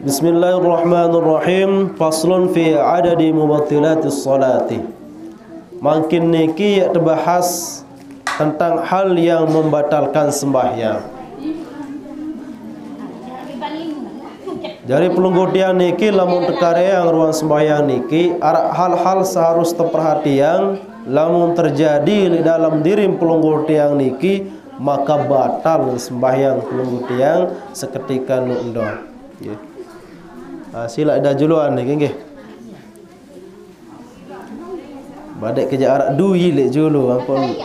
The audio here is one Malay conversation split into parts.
Bismillahirrahmanirrahim. Faslun fi adadi mubattilatis salati. Makin niki terbahas tentang hal yang membatalkan sembahyang. Jadi pelunggudian niki lamun tekare yang ruang sembahyang niki hal-hal seharus terperhatian lamun terjadi di dalam diri pelunggudian niki maka batal sembahyang pelunggudian seketika nundo. Sila dah juluan ni nggih. Badek kerja arak duyi lek julu ampun.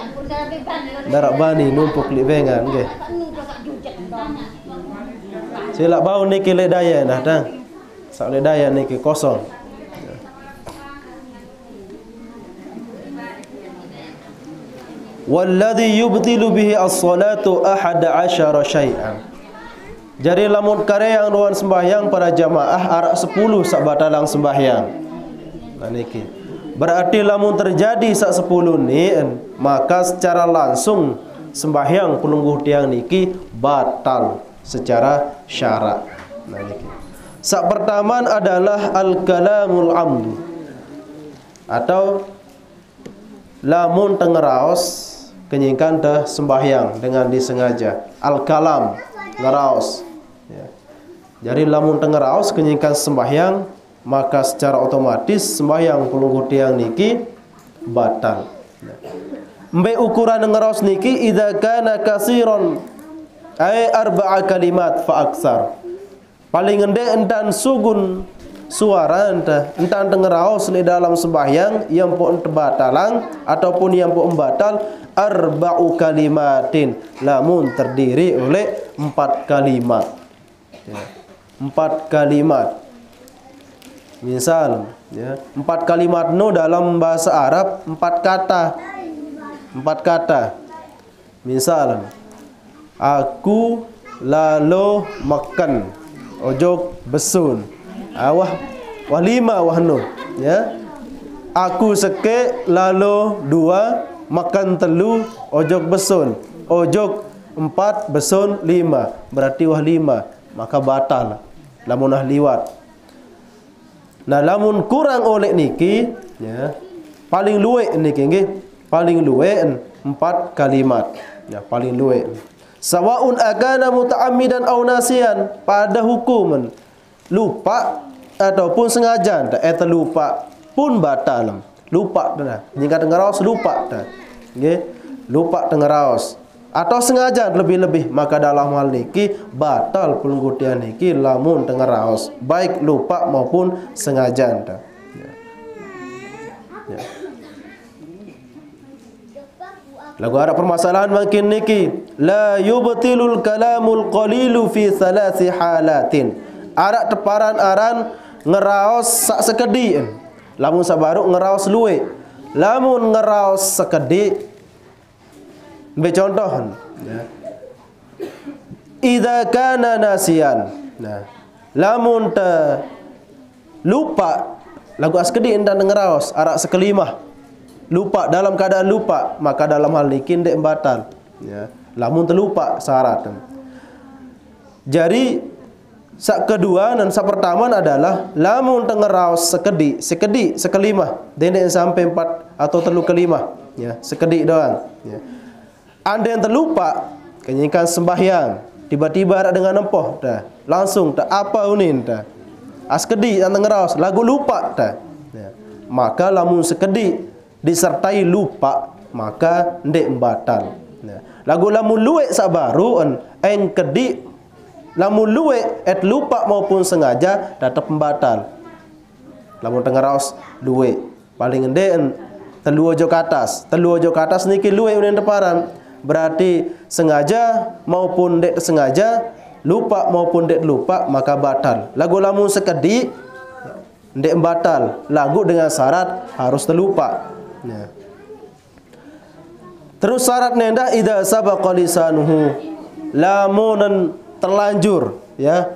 Darak bani numpuk lek bengan nggih. Sila bau niki lek daya dah tang. Sak lek daya niki kosong. Walladhi yubtilu bihi as-salatu 11 syai'an. Jadi lamun kare yang ruan sembahyang para jamaah arak 10 sak batalang sembahyang. Nah niki. Berarti lamun terjadi sak 10 ni maka secara langsung sembahyang pelungguh tiang niki batal secara syarak. Nah niki. Sak pertama adalah al-kalamul amdu atau lamun tengeraos kenyingkan teh sembahyang dengan disengaja. Al-kalam ngeraos. Jadi lamun tengeraos kenyingkan sembahyang maka secara otomatis sembahyang pelungguh tiang niki batal. Mbe ukuran ngeraos niki idza kana kasiron ay 4 kalimat fa aksar. Paling endek entan sugun suara entan tengeraos di dalam sembahyang yang pun batalang ataupun yang pun batal 4 kalimatin lamun terdiri oleh 4 kalimat. 4 kalimat. Misal, 4 kalimat no dalam bahasa Arab 4 kata. 4 kata. Misal, aku lalu makan, ojok besun. Wah 5 wah no, ya. Aku seke lalu 2 makan telu ojok besun. Ojok 4 besun 5. Berarti wah 5, maka batal. Lamun liwat. Nah lamun kurang oleh niki ya, paling luwe niki nggih, paling luwe 4 kalimat. Ya, paling luwe. Sawaun agana muta'ammidan aw nasiyan, pada hukuman lupa ataupun sengaja terlupa pun batal. Lupa dah. Jika tengeraos lupa dah. Nggih, lupa tengeraos atau sengaja lebih-lebih maka dalam hal niki batal pelunggudian niki lamun tengeraos baik lupa maupun sengaja. Ya. Lagu ada permasalahan makin niki la yubtilul kalamul qalilu fi 3 halatin. Arak teparan aran ngeraos sak sekedi. Lamun sabaru ngeraos luwe. Lamun ngeraos sekedi contoh ya. Idza kana nasiyan. Nah, lamun ta lupa lagu askedi endan ngeraos arak sekelimah. Lupa dalam keadaan lupa, maka dalam hal niki ndek batal ya. Lamun terlupa syarat. Jadi sak kedua dan sak pertama adalah lamun tengeraos sekedi sekelimah dendek sampai 4 atau telu kelimah ya, sekedi doang ya. Anda yang terlupa kenyingkan sembahyang tiba-tiba ada dengan empoh dah langsung tak apa unin dah askedi dan ngeraos lagu lupa dah ya. Maka lamun sekedi disertai lupa maka ndek batal ya. Lagu lamun luwe sabaru eng kedi lamun luwe et lupa maupun sengaja tetap pembatal. Lamun tengeraos luwe paling ndek telu ojo ke atas niki luwe unin deparan. Berarti sengaja maupun dek sengaja, lupa maupun dek lupa maka batal. Lagu lamun sekedi dek batal. Lagu dengan syarat harus terlupa. Ya. Terus syarat nenda idza sabaqa lisanuhu. Lamun terlanjur ya.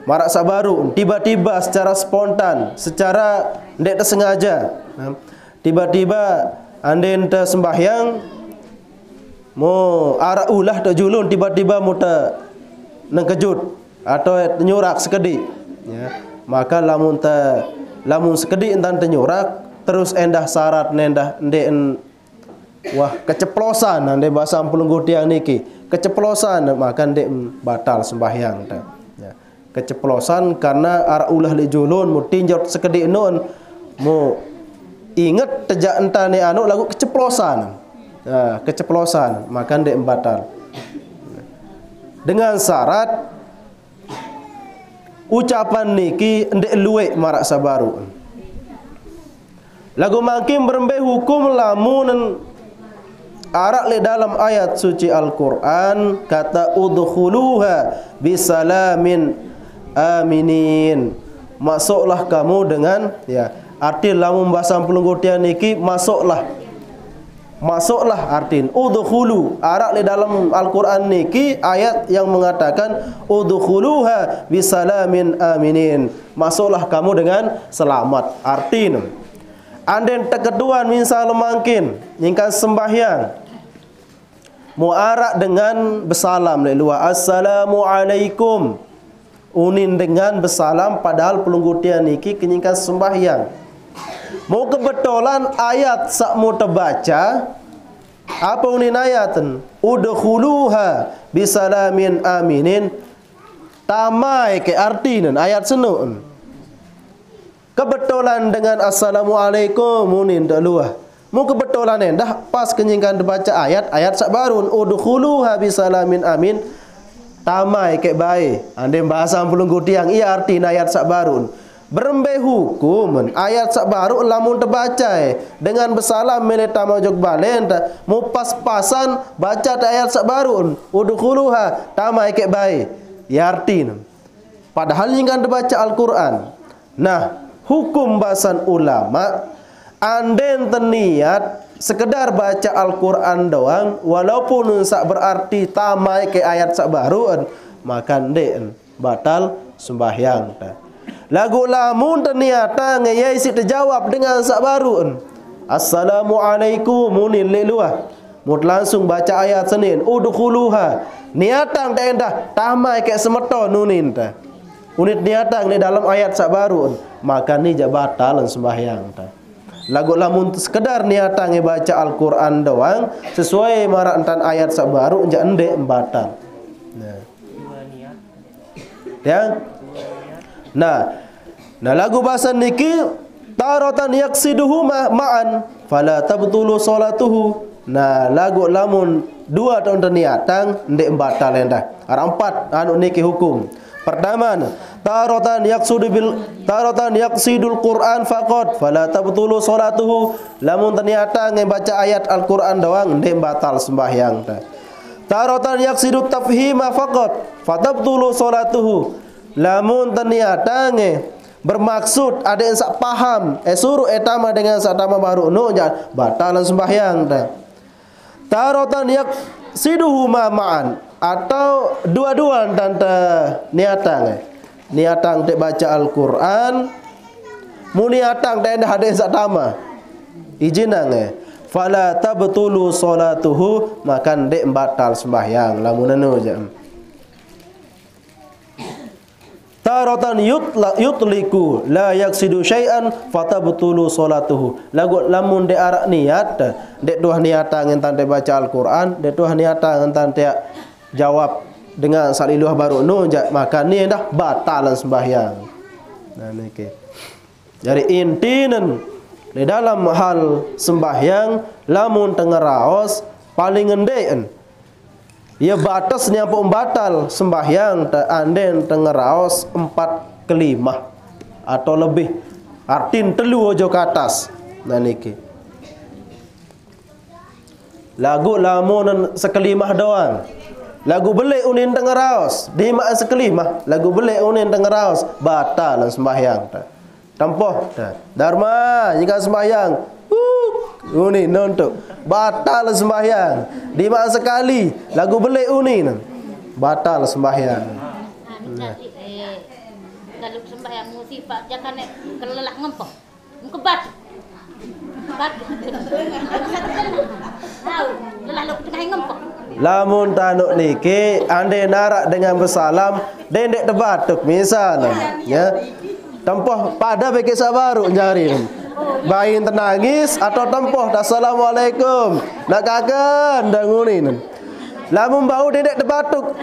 Marak sabaru tiba-tiba secara spontan, secara dek tersengaja. Tiba-tiba anden sembahyang mo arak ulah tak julun tiba-tiba muta nengkejut atau nyurak sekedi Ya, maka lamun sekedik entan tenyurak terus endah syarat nendah ndek wah keceplosan ande bahasa pelungguh tiang niki keceplosan maka ndek batal sembahyang ta. Ya, keceplosan karena ara ulah li julun mu tinjot sekedik nun mu ingat tejak entane anu lagu keceplosan. Ya, keceplosan maka ndek batal. Dengan syarat ucapan niki ndek luwek marak sabaru. Lagu makin berembe hukum lamun arak le dalam ayat suci Al-Quran kata udkhuluha bisalamin aminin. Masuklah kamu dengan ya arti lamun bahasa pelungguh niki masuklah artin udkhulu arak le dalam Al-Quran niki ayat yang mengatakan udkhuluha bisalamin aminin. Masuklah kamu dengan selamat artin. Anden tekeduan misal mangkin nyingkan sembahyang muarak dengan bersalam leluah assalamu alaikum unin dengan bersalam padahal pelunggutian niki kenyingkan sembahyang. Mau kebetulan ayat sak mu terbaca apa unin ayaten udkhuluha bisalamin aminin tamai ke artinan ayat senun kebetulan dengan assalamualaikum munin daluah mu kebetulan dah pas kenyingkan terbaca ayat sak barun udkhuluha bisalamin amin tamai ke bae ande bahasa pelungguh tiang ia artina ayat sak barun. Berembe hukum ayat sak baru lamun terbaca dengan bersalam meleta mojok balen mu pas-pasan baca ayat sak baru udkhuluha tamai ke bae ya artin padahal ingkan terbaca Al-Qur'an. Nah, hukum bahasan ulama anden teniat sekedar baca Al-Qur'an doang walaupun sak berarti tamai ke ayat sak baru maka ndek batal sembahyang. Lagu lamun ternyata ngeyai si terjawab dengan sak baru assalamualaikum munin leluah mut langsung baca ayat senin udkhuluha niatang ta endah tamai ke semeton nunin ta unit niatang ni dalam ayat sak baru maka ni jak batal sembahyang ta. Lagu lamun sekedar niatang baca Al-Qur'an doang sesuai marak entan ayat sak baru jak endek batal. Nah, lagu bahasa niki taratan yaksiduhu ma'an fala tabtulu salatuhu. Nah, lagu lamun dua tahun niatang ndek batal endah. Ada empat anu niki hukum. Pertama, taratan yaksidul Quran faqat fala tabtulu salatuhu. Lamun ternyata baca ayat Al-Qur'an doang ndek batal sembahyang ta. Taratan yaksidut tafhima faqat fatabtulu salatuhu. Lamun ternyata bermaksud ada yang sak paham suruh etama dengan sak tama baru no batalan sembahyang dah. Taratan yaksiduhu ma'an atau dua-dua tante niatang te baca Al-Qur'an mu niatang te ada yang sak tama ijinang fala tabtulu salatuhu maka ndek batal sembahyang lamun anu jam. Taratan yutliku la yaksidu syai'an fatabtulu salatuhu. Lagu lamun de arak niat dek tuah niata ngentan te baca Al-Qur'an dek tuah niata ngentan te jawab dengan saliluah baru nu maka ni dah batalan sembahyang. Nah niki. Jadi intinen di dalam hal sembahyang lamun tengah raos paling endek ia batasnya pun batal sembahyang anden tengah raos 4 kelimah atau lebih artin telu ojo ke atas. Nah niki lagu lamun sekelimah doang lagu belik unin tengah raos dimak sekelimah lagu belik unin tengah raos batal sembahyang tampoh dharma jika sembahyang uni nontok batal sembahyang dimak sekali lagu belik uni batal sembahyang. Kalau sembahyang musifat jangan kelelah ngempok mengkebat bat tahu lelah lu tengah ngempok Lamun tanuk niki ande narak dengan bersalam dendek terbatuk misalnya ya. Tempoh pada bagi sabaru jari. Bayin tenangis atau tempoh assalamualaikum. Nak kakan dangunin. Lamun bau dendek terbatuk.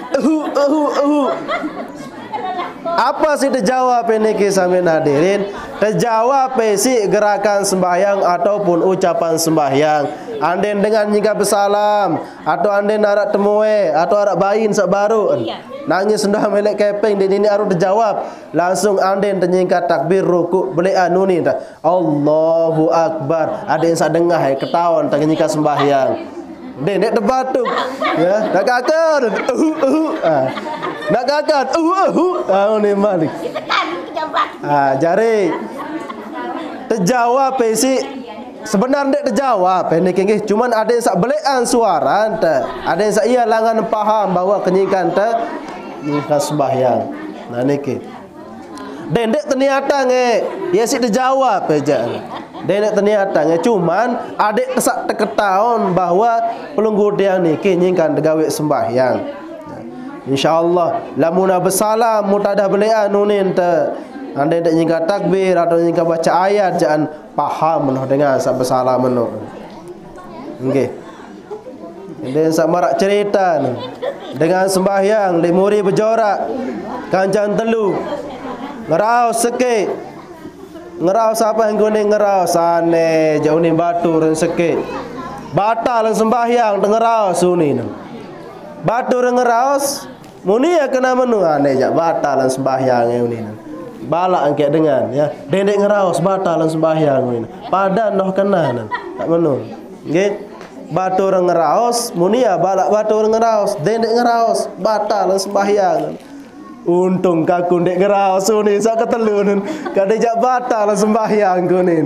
Apa sih terjawab ini kisah hadirin? Terjawab si gerakan sembahyang ataupun ucapan sembahyang. Anden dengan nyingkap bersalam atau anden arak temue atau arak bayin sak baru. Nangis sudah melek keping di ini harus terjawab. Langsung anden ternyingkat takbir rukuk beli anuni dah. Allahu akbar. Ada yang sak dengah ketahuan tak nyingkat sembahyang. Dendek terbatuk ya, nak kakak nak kakak ni malik jari terjawab si sebenarnya terjawab ini kengih cuman ada yang sak belean suara ada yang sak iya langan paham bahwa kenyikan nyingkan sembahyang. Nah niki dendek ternyata ya si terjawab aja. Dendek ternyata cuman adik kesak teketaun bahwa pelunggu dia niki nyingkan degawe sembahyang. InsyaAllah lamuna bersalam mutadah belian nunin anda tak nyingkat takbir atau nyingkat baca ayat jangan paham menuh dengan sak bersalam menuh. Nggih. Dan sak marak cerita dengan sembahyang limuri berjorak kanjang telu ngeraus sekit ngeraus apa yang gune ngeraus sane jauh ni batu dan sekit batal sembahyang ngeraus unin batu ngeraus muni ya kena menu ane jak batal sembahyang unin balak angkat dengan ya dendek ngeraus batal sembahyang unin padan noh kena tak menu nggih batu ngeraus muni ya balak batu ngeraus dendek ngeraus batal sembahyang. Untung kaku ndek ngeraus ni sak ketelu nun. Kada jak batal sembahyang ku ni.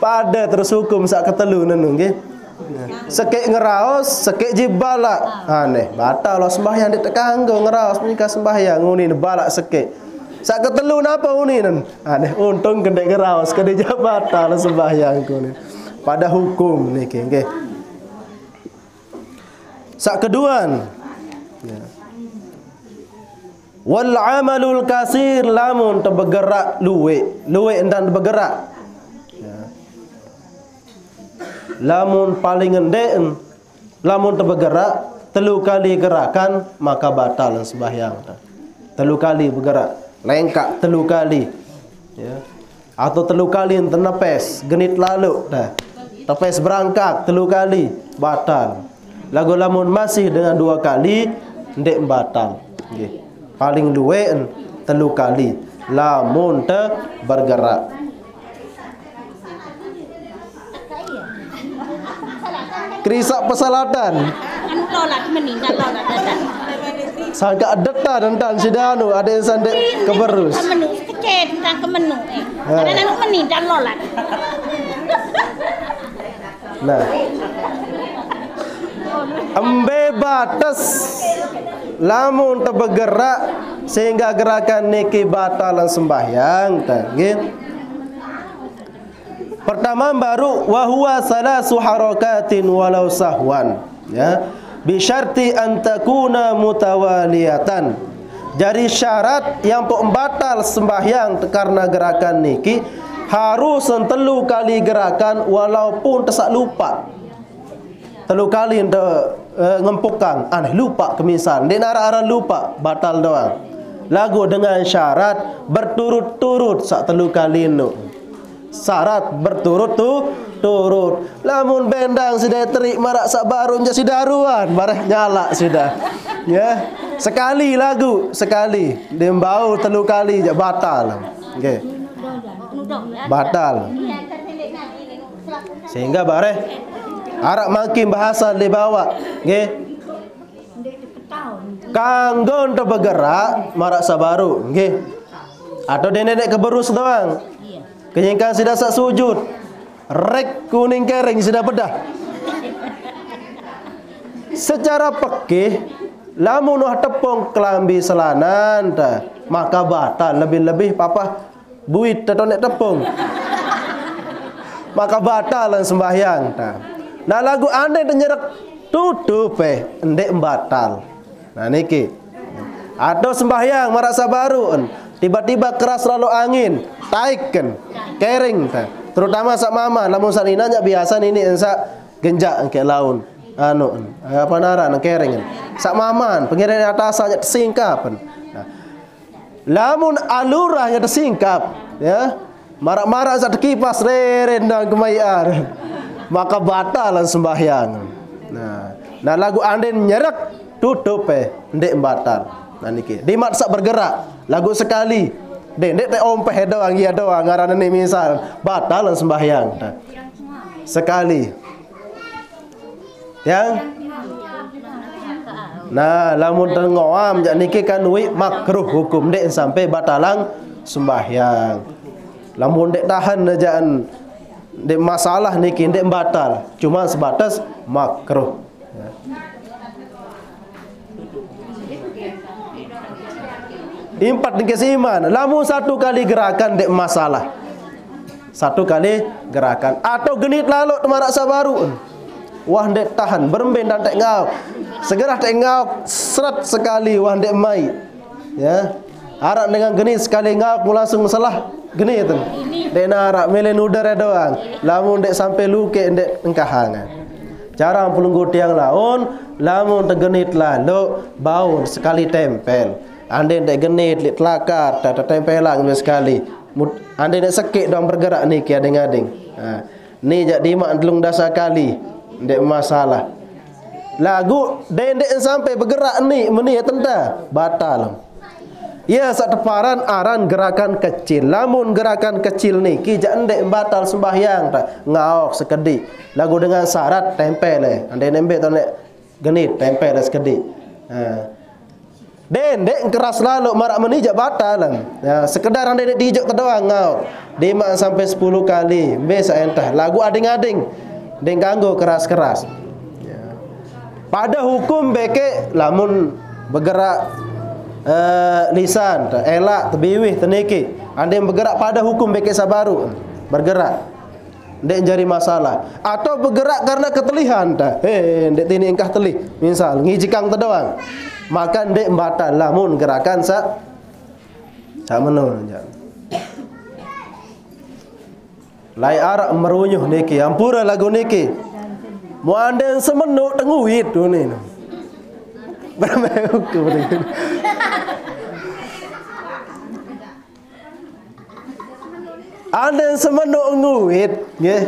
Pada terus hukum sak ketelu nun nggih. Sekek ngeraos, sekek jibalak. Aneh, batal sembahyang ndek tekanggo ngeraos menika sembahyang nguni balak sekek. Sak ketelu napa uni nun? Aneh, untung ndek ngeraos kada jak batal sembahyang ku ni. Pada hukum niki nggih. Sak keduan. Ya. Wal amalul kasir lamun terbergerak luwe endan bergerak ya. Lamun paling endek lamun terbergerak telu kali gerakan maka batal sembahyang telu kali bergerak lengkak telu kali ya. Atau telu kali tenepes genit lalu dah tepes berangkat telu kali batal lagu lamun masih dengan 2 kali ndek batal nggih. Paling luwe telu kali lamun bergerak. Krisak pesalatan. Lolat meninggal lolat dadan. Sangka detan entan sidanu ada yang sandek keberus. Kemenu kecet tentang kemenu Ada nang meninggal lolat. Nah. Embe batas lamun terbergerak sehingga gerakan niki batalan sembahyang nggih. Pertama baru wa huwa salasu harakatin walau sahwan ya bi syarti an takuna mutawaliyatan. Jadi syarat yang pembatal sembahyang karena gerakan niki harus telu kali gerakan walaupun tersak lupa. Telu kali ngempukang aneh lupa kemisal dia nara-ara lupa batal doang lagu dengan syarat berturut-turut sak telu kali nu syarat berturut-turut lamun bendang sudah terik marak sak baru je sidaruan bareh nyala sudah ya sekali lagu sekali dia bau telu kali je batal okey batal sehingga bareh arak makin bahasa di bawah nggih kanggo bergerak marak sabaru nggih atau nenek keberus doang kenyingkan sudah sak sujud rek kuning kering sudah bedah secara pekih lamun tepung kelambi selanan maka batal lebih-lebih papa buit tetonek tepung maka batalan sembahyang nah lagu anda yang nyerek tutupe ndek batal. Nah niki. Atau sembahyang marasa baru tiba-tiba keras lalu angin, taikkan, kering ta. Terutama sak mama, lamun sak nina nya biasa ini sak genjak ke laun. Apa nara nang kering. Sak maman, pengiran atas nya tersingkap. Nah, lamun alurahnya tersingkap, ya. Marak-marak sak kipas reren dan kemayar. Maka batalan sembahyang. Nah lagu anden nyerek tutup ndek batal. Nah niki dimat sak bergerak lagu sekali ndek teh ompeh doang ya doang ngaranna ni misal batalan sembahyang. Nah, sekali yang nah lamun tengoam jak niki kan wi makruh hukum ndek sampai batalang sembahyang. Lamun ndek tahan ajaan ndek masalah niki ndek batal, cuma sebatas makruh. Ya. Empat niki seiman, lamun satu kali gerakan ndek masalah. Satu kali gerakan atau genit lalu temarak sabaru. Wah ndek tahan beremben dan tek ngau. Segera tek ngau seret sekali wah ndek mai. Ya. Arak dengan genit sekali ngau langsung salah genit tu. Dek narak melen udara doang. Lamun dek sampai luke dek engkahangan. Jarang pelunggu tiang laun, lamun tergenit lalu bau sekali tempel. Ande dek genit lit lakar, tak tempelang sekali. Ande dek sekik dong bergerak ni kia ading-ading. Ni jak dimak delung dasa kali. Dek masalah. Lagu dek sampai bergerak ni meni tenta batal. Ya sak teparan aran gerakan kecil. Lamun gerakan kecil ni ki jak ndek batal sembahyang tak ngaok sekedik. Lagu dengan syarat tempel ande nembe to nek genit tempel sekedik. Dek keras lalu marak meni jak batal. Ya sekedar ande nek dijok terdoang ngaok. 5 sampai 10 kali be sak entah. Lagu ading-ading dek ganggu keras-keras. Ya. Pada hukum beke lamun bergerak lisan, elak, tebiwih, teniki. Anda yang bergerak pada hukum beke sabaru, bergerak, ndek jari masalah. Atau bergerak karena ketelihan, ndek tini engkah telih, misal ngijikang terdoang, maka ndek batal lamun gerakan sak menun. Lai arak merunyuh niki, ampura lagu niki. Mu anda semenuk tenguit tu ni. Bermain hukum ni. Anda semenuk nguit, nggih.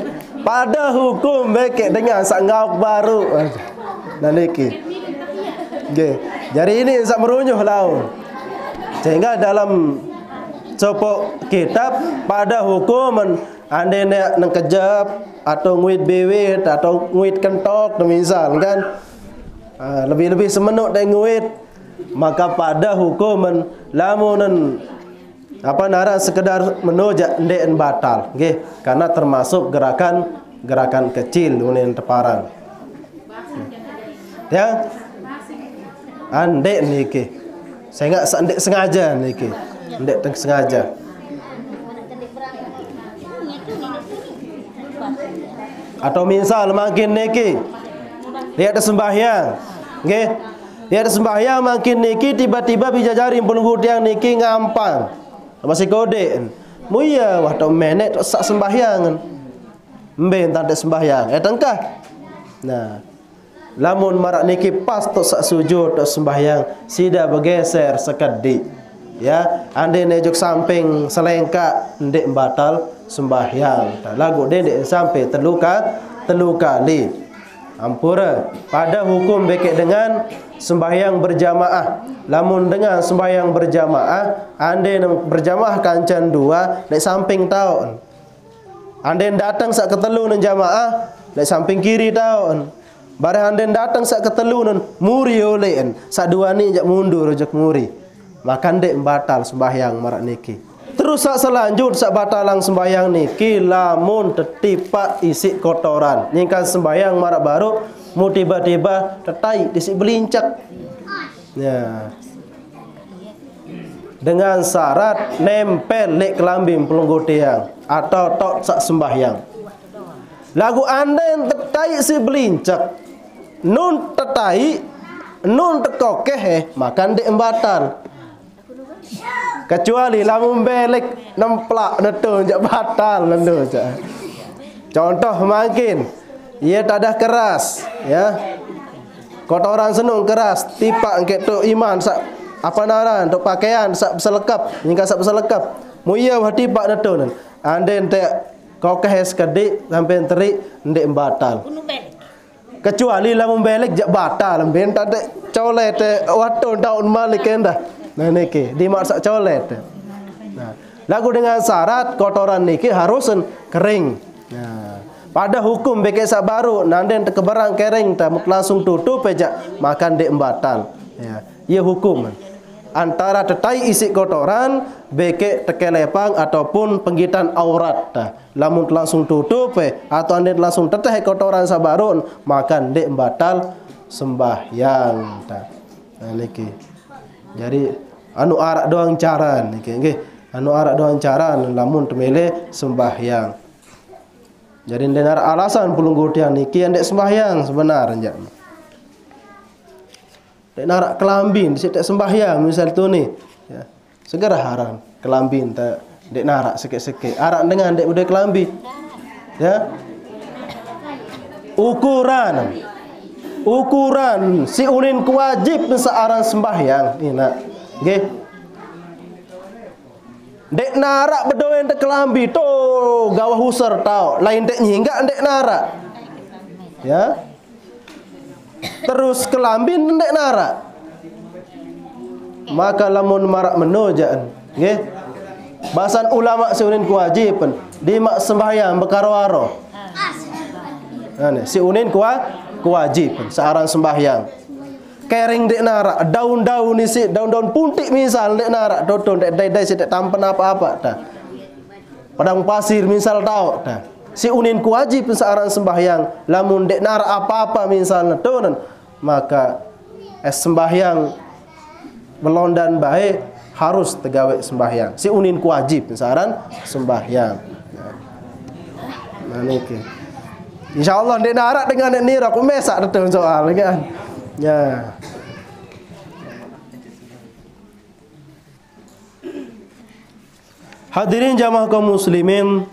Pada hukum bekek dengan sak ngauk baru. Dan niki. Nggih. Jadi ini sak merunyuh laun. Sehingga dalam copok kitab pada hukum anda nak kejap atau nguit bewit atau nguit kentok misal kan. Lebih-lebih semenuk dan nguit, maka pada hukuman lamunan apa nara sekedar menojak ndek batal nggih karena termasuk gerakan kecil unin teparan. Ya. Ndek niki. Saya enggak ndek sengaja niki. Ndek sengaja. Atau misal makin niki dia ada sembahyang, nggih. Dia ada sembahyang makin niki tiba-tiba bijajari penunggu tiang niki ngampang. Masih kode. Muya wah tok menek tok sak sembahyang. Mben tak ada sembahyang. Tengkah. Nah. Lamun marak niki pas tok sak sujud tok sembahyang, sida bergeser sekedik. Ya, ande nejuk samping selengkak ndek batal sembahyang. Lagu ndek sampai telu kali. Ampura pada hukum bekek dengan sembahyang berjamaah. Lamun dengan sembahyang berjamaah, ande berjamaah kancan dua nek samping taun. Ande datang sak ketelu nang jamaah nek samping kiri taun. Barang ande datang sak ketelu nang muri olean, sak dua ni jak mundur jak muri. Maka ndek batal sembahyang marak niki. Terus sak selanjut sak batalang sembahyang niki lamun tetipak isi kotoran. Nyingkan sembahyang marak baru mu tiba-tiba tetai disi belincak. Ya. Dengan syarat nempel lek kelambing pelunggu tiang atau tok sak sembahyang. Lagu anda yang tetai si belincak. nun tetai, nun tekokeh makan dek batal. Kecuali lamun belek nemplak netu jak batal nendu jak. Contoh makin ia tak ada keras ya. Kotoran senung keras tipak engke tu iman sak apa naran untuk pakaian sak selekap hingga sak selekap. Muya hati pak netu nan. Anden te kokeh sekedik sampai terik ndek batal. Kecuali lamun belek jak batal ben tak ada colet waton tahun malik endah. Nah niki di masak colet. Nah, lagu dengan syarat kotoran niki harus kering. Nah, pada hukum beke sak baru nanden keberang kering tak langsung tutup aja makan dek batal. Ya, ia hukum. Antara tetai isi kotoran beke tekelepang ataupun penggitan aurat dah. Lamun langsung tutup atau anda langsung teteh kotoran sabarun makan dek batal sembahyang dah. Nah niki. Jadi anu arak doang cara niki nggih. Anu arak doang cara lamun temele sembahyang. Jadi dengar alasan pulunggu tiang niki andek sembahyang sebenarnya. Dek narak kelambin disitek sembahyang misal tu ni ya. Segera haram kelambin tak dek narak sikit-sikit arak dengan dek budai kelambi ya. Ukuran si ulin kewajib searang sembahyang ini nak nggih. Dek narak bedoen dek kelambi tu gawah husar tau lain dek nyinggak dek narak ya. Terus kelambin ndek narak. Maka lamun marak menojaan nggih. Bahasan ulama siunin kewajiban di mak sembahyang berkaro-aro. Si unin kewajiban searang sembahyang. Kering ndek narak, daun-daun isi, daun-daun puntik misal ndek narak, dodon ndek dai-dai si tampen apa-apa dah. Padang pasir misal tau dah. Si unin kewajib seorang sembahyang lamun dek nar apa-apa misalnya tunan maka sembahyang melondan baik harus tegawe sembahyang. Si unin kewajib seorang sembahyang. Nah niki. Insyaallah dek narak dengan dek nira aku mesak betul soal kan. Ya. Hadirin jamaah kaum muslimin,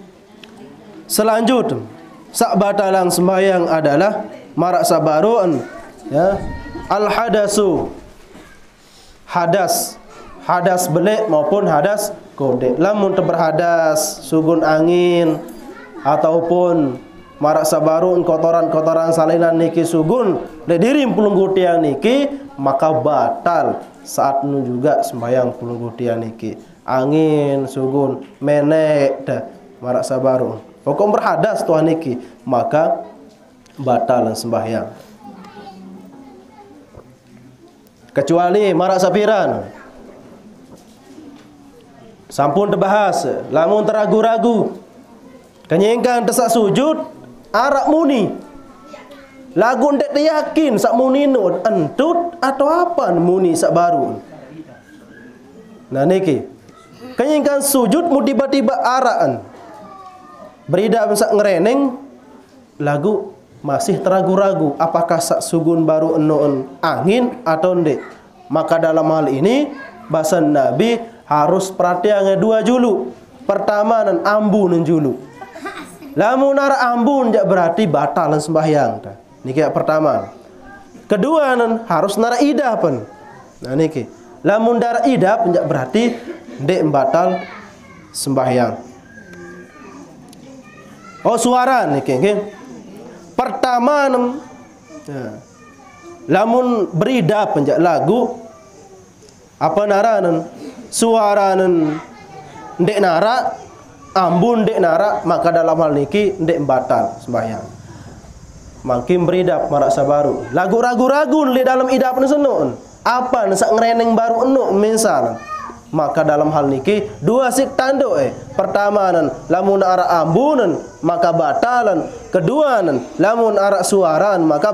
selanjutnya sak batalang sembahyang adalah marak sabaruan ya al hadasu hadas belik maupun hadas kodek. Lamun berhadas sugun angin ataupun marak sabaruan kotoran-kotoran salinan niki sugun le dirim pulunggu tiang niki maka batal saat nu juga sembahyang pulunggu tiang niki angin sugun menek dah marak sabaruan. Pokok berhadas tuan niki maka batal sembahyang. Kecuali marak sapiran. Sampun terbahas, lamun teragu-ragu. Kenyengkan tesak sujud arak muni. Lagu ndek yakin sak muni nu entut atau apa muni sak baru. Nah niki. Kenyengkan sujud mu tiba-tiba arakan. Beridak sak ngereneng lagu masih teragu-ragu apakah sak sugun baru enoon angin atau ndek. Maka dalam hal ini bahasa Nabi harus perhatian dua julu. Pertama nan ambun julu. Lamun nara ambun jak berarti batal sembahyang. Niki yang pertama. Kedua nan harus nara idah pun. Nah niki. Lamun nara idah pun jak berarti ndek batal sembahyang. Oh suara niki nggih. Pertama ya. Lamun berida penjak lagu apa naranan suaranan ndek nara ambun ndek nara maka dalam hal niki ndek batal sembahyang. Makin beridap marak sabaru. Lagu ragu-ragu di dalam idap senun. Apa sak ngreneng baru enu misal. Maka dalam hal niki dua sik tanduk Pertama lamun arak ambunan maka batalan. Kedua lamun arak suaran maka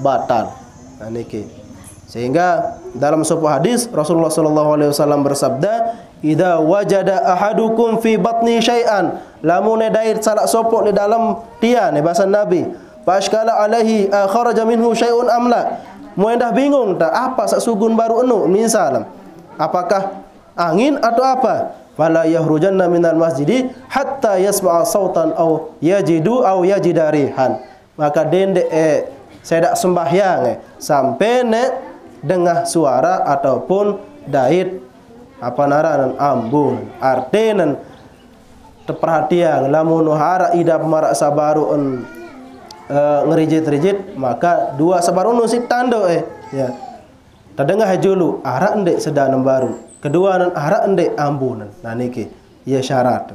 batal. Nah niki. Sehingga dalam sebuah hadis Rasulullah sallallahu alaihi wasallam bersabda, "Idza wajada ahadukum fi batni syai'an." Lamun dair salak sopok di dalam tian bahasa Nabi. fa ashkala alaihi kharaja minhu syai'un am la. Mu dah bingung tak apa sak sugun baru enu misal. Apakah angin atau apa? Fala yahrujanna minal masjidi hatta yasma'a sautan aw yajidu aw yajidarihan. Maka dende saya dak sembahyang sampai dengar suara ataupun dait apa naranan ambun artenan terperhatian lamun hara ida pemarak sabaru ngerijit-rijit maka dua sabaru nu si tando ya tadengah julu ara endek sedanam baru kedua nan ara endek ambunan. Nah niki ya syarat.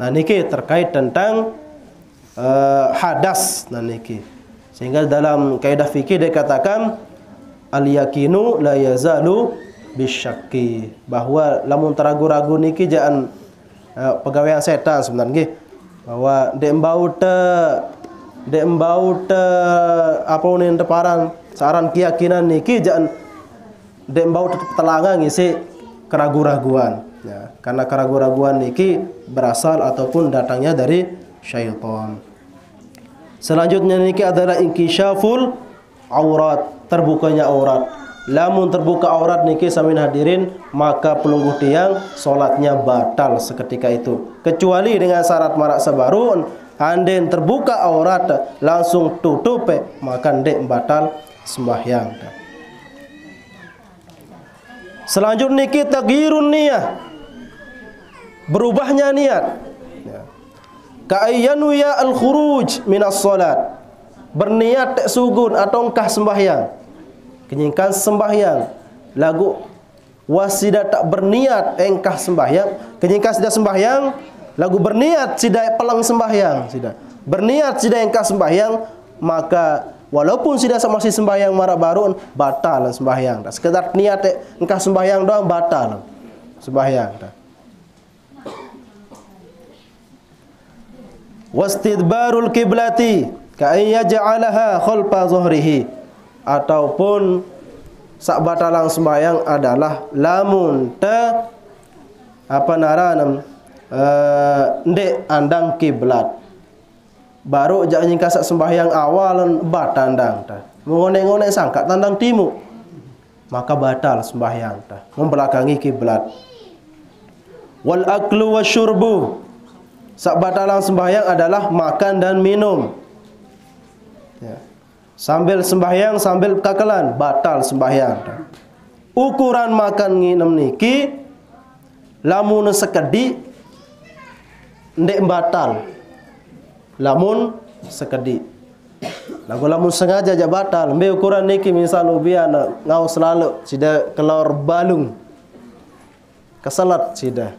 Nah niki terkait tentang hadas. Nah niki sehingga dalam kaidah fikih dikatakan al yakinu la yazalu bisyakki, bahwa lamun teragu-ragu niki jangan pegawaian setan sebenarnya bahwa dek embau te apa nih teparan saran keyakinan niki jangan dek embau telangang ngisi keragu-raguan ya, karena keragu-raguan niki berasal ataupun datangnya dari syaitan. Selanjutnya niki adalah inkishaful aurat, terbukanya aurat. Lamun terbuka aurat niki samin hadirin, maka pelungguh tiang solatnya batal seketika itu. Kecuali dengan syarat marak sabarun, anden terbuka aurat langsung tutup, maka ndek batal sembahyang. Selanjutnya niki taghyirun niyah, berubahnya niat. Ka'ayyanwiya al-khuruj minas salat, berniat tak sugun atau engkah sembahyang. Kenyingkan sembahyang lagu wasida tak berniat engkah sembahyang, kenyingkan sudah sembahyang lagu berniat tidak pelang sembahyang, sudah berniat tidak engkah sembahyang, maka walaupun sudah masih sembahyang marak baru batal sembahyang. Sekedar niat engkah sembahyang doang batal sembahyang. Wastidbarul kiblati ka'ayyaj'alaha khalfa zuhrihi, ataupun sak batalang sembahyang adalah lamun te apa naranam ndek andang kiblat baru jak nyingka sak sembahyang awalan batandang ta ngone-ngone sangka tandang timur maka batal sembahyang ta membelakangi kiblat. Wal aklu wasyurbu, sak batalang sembahyang adalah makan dan minum ya. Sambil sembahyang sambil kakalan batal sembahyang. Ukuran makan nginem niki lamun sekedi ndek batal. Lamun sekedi. Lamun sengaja aja batal. Mbe ukuran niki misal ubiana ngau selalu sida kelor balung. Kesalat sida.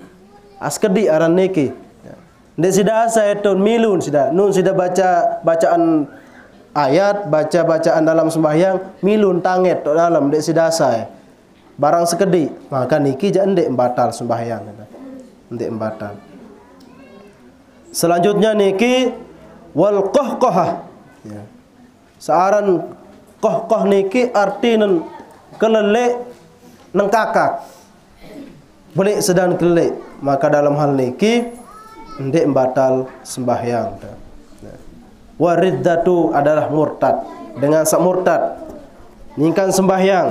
Askedi aran niki. Ndek sida asa eton milun sida. Nun sida baca bacaan ayat, baca bacaan dalam sembahyang milun tanget dalam dek sidasa barang sekedi, maka niki je ndek batal sembahyang, ndek batal. Selanjutnya niki wal qahqahah ya. Searan qahqah niki artinan kelelek nang kakak boleh sedang kelelek, maka dalam hal niki ndek batal sembahyang. Wariddatu adalah murtad, dengan sak murtad nyingkan sembahyang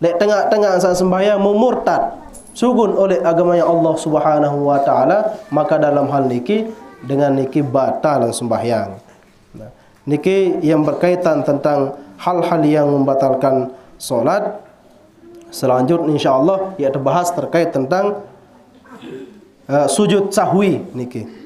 lek tengah-tengah sak sembahyang murtad sugun oleh agamanya Allah Subhanahu wa taala, maka dalam hal niki dengan niki batal sembahyang. Nah, niki yang berkaitan tentang hal-hal yang membatalkan solat. Selanjutnya insyaallah ia terbahas terkait tentang sujud sahwi niki.